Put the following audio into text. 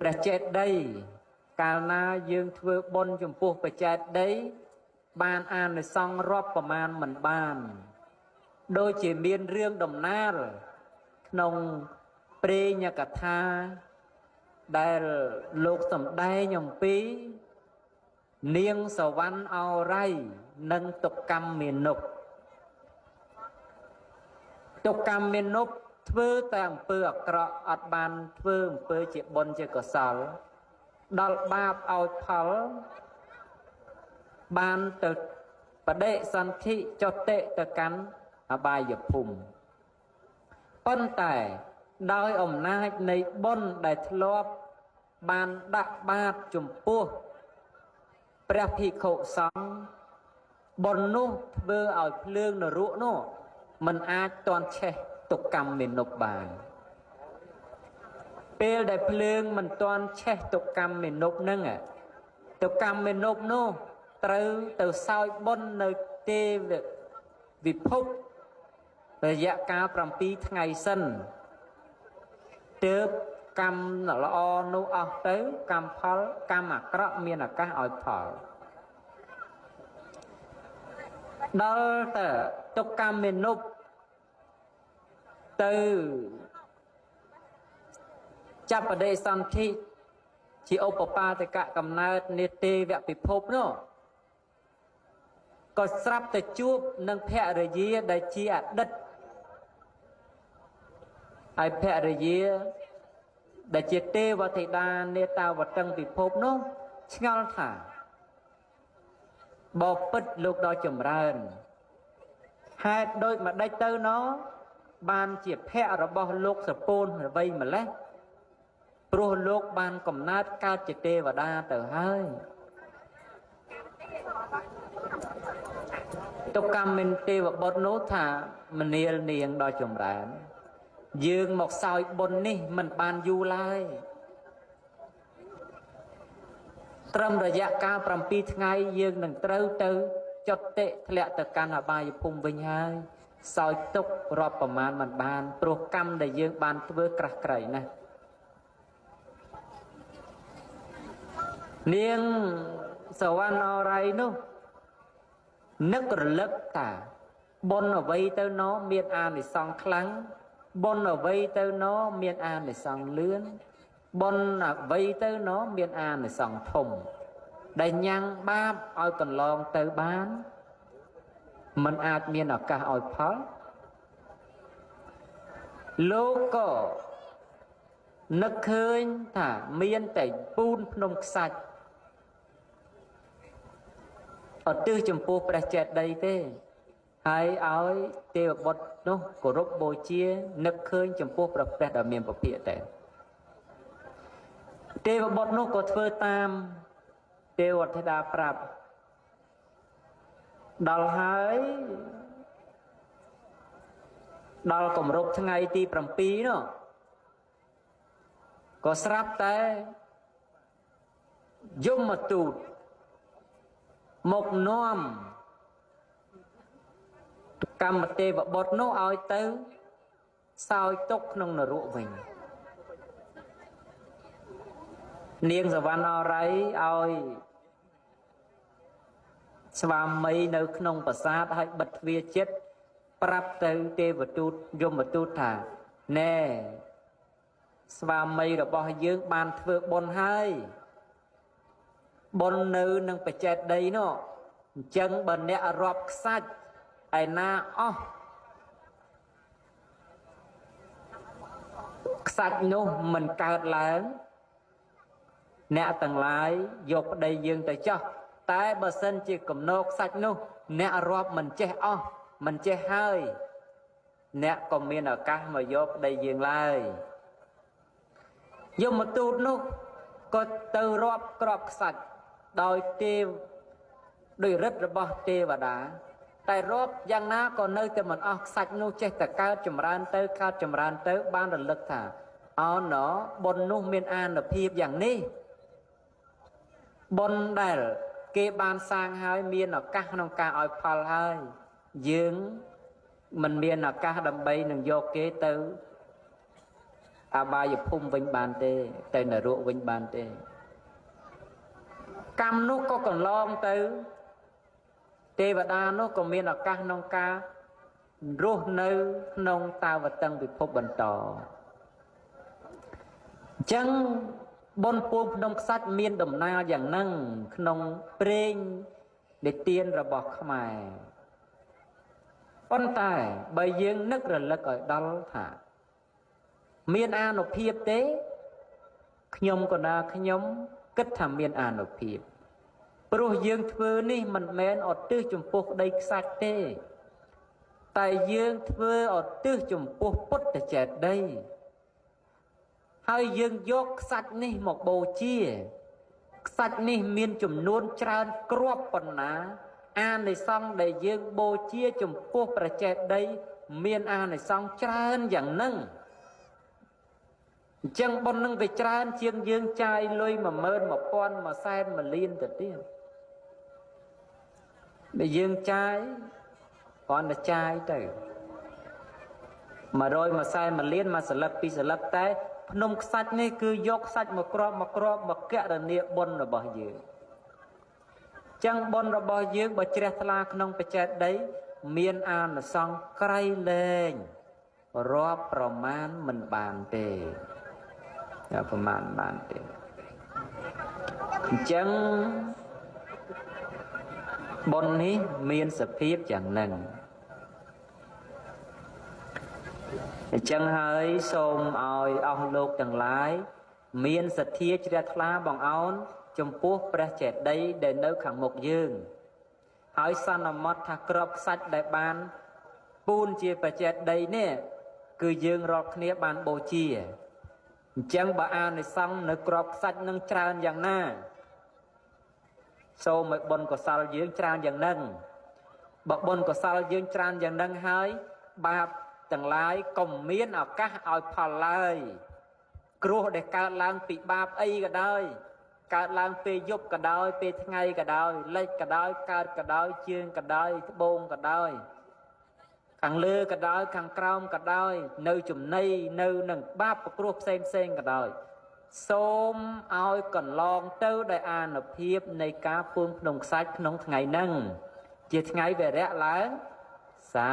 ព្រះចេតដីកាលណាយើងធ្វើបុណ្យចំពោះព្រះចេតដីបានអានិសង្សរាប់ប្រមាណមិនបានដូចជាមានរឿងដំណាលក្នុងព្រេងកថាដែលលោកសម្ដែងអំពីនាងសវណ្ណឱរ៉ៃនិងតុក្កម្មមានុបតុក្កម្មមានុបធ្វើតែអំពើអាក្រក់អត់បានធ្វើអំពើជាបុណ្យជាកុសលដល់បាបឲ្យផលបានទៅបដិសន្ធិចុតិទៅកាន់អបាយភូមិប៉ុន្តែដោយអំណាចនៃបុណ្យដែលធ្លាប់បានដាក់បាតចំពោះព្រះភិក្ខុសង្ឃបុណ្យនោះធ្វើឲ្យភ្លើងនរកនោះមិនអាចទាន់ឆេះទុក្កម្មមានុបបានពេលដែលភ្លើងមិនទាន់ឆេះទុក្កម្មមានុបហ្នឹងទុក្កម្មមានុបនោះត្រូវទៅសោយបុណ្យនៅទេវវិភពរយៈកាល7ថ្ងៃសិនទើបកម្មល្អនោះអស់ទៅកម្មផលកម្មអាក្រក់មានឱកាសឲ្យផលដល់ទៅទុក្កម្មមានុបទៅចាប់បដិសន្ធិជាឧបបាទកកំណើតនេទេវពិភពនោះក៏ស្រាប់តែជួបនឹងភរិយាដែលជាអតីតហើយភរិយាដែលជាទេវធីតានេតាវតឹងពិភពនោះឆ្ងល់ថាបបិទ្ធលោកដល់ចម្រើនហេតុដូចម្ដេចទៅណោបានជាភ័ក្ររបស់លោកសពូនអ្វីម្លេះព្រោះលោកបានកំណើតកើតជាទេវតាទៅហើយទុក្កម្មមានទេវបុត្រនោះថាមនាលនាងដល់ចម្រើនយើងមកសោយបុណ្យនេះមិនបានយូរឡើយត្រឹមរយៈកាល7ថ្ងៃយើងនឹងត្រូវទៅចុតិធ្លាក់ទៅកាន់អបាយភូមិវិញហើយសោយទុក្ខរាប់ប្រមាណមិនបានព្រោះកម្មដែលយើងបានធ្វើក្រាស់ក្រៃណាស់នាងសវណ្ណឱរ៉ៃនោះនឹករលឹកថាបុណ្យអ្វីទៅណោមានអានិសង្សខ្លាំងបុណ្យអ្វីទៅណោមានអានិសង្សលឿនបុណ្យអ្វីទៅណោមានអានិសង្សធំដែលញ៉ាំងបាបឲ្យកន្លងទៅបានมันអាចមានឱកាសឲ្យផលលោកក៏នឹកឃើញថាមានតែពូនភ្នំខ្សាច់ឧទ្ទិសចំពោះព្រះចេតិយទេហើយឲ្យទេវបុត្រនោះគោរពបូជានឹកឃើញចំពោះព្រះព្រះដ៏មានពភាកតែទេវបុត្រនោះក៏ធ្វើតាមទេវធីតាប្រាប់ដល់ហើយដល់គម្រប់ថ្ងៃទី7នោះក៏ស្រាប់តែយមទូតមកនាំកម្មទេវបុត្រនោះឲ្យទៅសោយទុក្ខក្នុងនរកវិញនាងសវណ្ណឱរ៉ៃឲ្យស្វាមីនៅក្នុងប្រាសាទឲ្យបិទទ្វារចិត្តប្រាប់ទៅទេវទូតយមទូតថាណែស្វាមីរបស់យើងបានធ្វើបុណ្យហើយបុណ្យនៅនឹងបច្ចេតដីនោះអញ្ចឹងបើអ្នករាប់ខ្សាច់ឯណាអស់ខ្សាច់នោះមិនកើតឡើងអ្នកទាំងឡាយយកប្តីយើងទៅចោះតែបើសិនជាកំណោខ្សាច់នោះអ្នករាប់មិនចេះអស់មិនចេះហើយអ្នកក៏មានឱកាសមកយកប្តីយើងឡើយយមទូតនោះក៏ទៅរាប់ក្របខ្សាច់ដោយទេវដោយរិទ្ធរបស់ទេវតាតែរាប់យ៉ាងណាក៏នៅតែមិនអស់ខ្សាច់នោះចេះតែកើតចម្រើនទៅកើតចម្រើនទៅបានរលឹកថាអូណោបុណ្យនោះមានអានុភាពយ៉ាងនេះបុណ្យដែលគេបានសាងហើយមានឱកាសក្នុងការឲ្យផលហើយយើងមិនមានឱកាសដើម្បីនឹងយកគេទៅ អាបាយភូមិវិញបានទេទៅនរកវិញបានទេកម្មនោះក៏កន្លងទៅទេវតានោះក៏មានឱកាសក្នុងការរស់នៅក្នុងតាវតឹងពិភពបន្តអញ្ចឹងបុណ្យពូជភ្នំខ្សាច់មានដំណើរយ៉ាងហ្នឹងក្នុងព្រេងនិទានរបស់ខ្មែរប៉ុន្តែបើយើងនឹករលឹកឲ្យដល់ថាមានអានុភាពទេខ្ញុំក៏ណាខ្ញុំគិតថាមានអានុភាពព្រោះយើងធ្វើនេះមិនមែនឧទ្ទិសចំពោះក្តីខ្សាច់ទេតែយើងធ្វើឧទ្ទិសចំពោះពុទ្ធចេតិយហើយយើងយកខ្សាច់នេះមកបូជាខ្សាច់នេះមានចំនួនច្រើនគ្រាប់ប៉ុណ្ណាអានិសង្ឃដែលយើងបូជាចំពោះព្រះចេតិយមានអានិសង្ឃច្រើនយ៉ាងហ្នឹងអញ្ចឹងបុណ្យនឹងវាច្រើនជាងយើងចាយលុយ10000 1000 100,000 លានទៅទៀតបើយើងចាយគ្រាន់តែចាយទៅ100 100,000 លានមួយសន្លឹកពីរសន្លឹកតែភ្នំខ្សាច់នេះគឺយកខ្សាច់មកគ្រាប់មកកណនាបុណ្យរបស់យើងចឹងបុណ្យរបស់យើងបើជ្រះថ្លាក្នុងបច្ចេតិយមានអានិសង្ឃក្រៃលែងរាប់ប្រមាណមិនបានទេប្រមាណបានទេអញ្ចឹងបុណ្យនេះមានសភាពយ៉ាងហ្នឹងអញ្ចឹងហើយសូមឲ្យអស់លោកទាំងឡាយមានសទ្ធាជ្រះថ្លាបងអោនចំពោះព្រះចេតិយដែលនៅខាងមុខយើងហើយសន្មត់ថាក្របខ្សាច់ដែលបានពូនជាព្រះចេតិយនេះគឺយើងរាល់គ្នាបានបូជាអញ្ចឹងបើអានិសង្ឃនៅក្របខ្សាច់នឹងច្រើនយ៉ាងណាសូមឲ្យបុណ្យកុសលយើងច្រើនយ៉ាងហ្នឹងបើបុណ្យកុសលយើងច្រើនយ៉ាងហ្នឹងហើយបាបទាំងឡាយកុំមានឱកាសឲ្យផលឡើយគ្រោះដែលកើតឡើងពីបាបអីក៏ដោយកើតឡើងពេលយប់ក៏ដោយពេលថ្ងៃក៏ដោយលិចក៏ដោយកើតក៏ដោយជើងក៏ដោយត្បូងក៏ដោយខាងលើក៏ដោយខាងក្រោមក៏ដោយនៅចំណីនៅនឹងបាបប្រគ្រោះផ្សេងក៏ដោយសូមឲ្យកន្លងទៅដោយអានុភាពនៃការពូនភ្នំខ្សាច់ក្នុងថ្ងៃហ្នឹងជាថ្ងៃវិរៈឡើងសា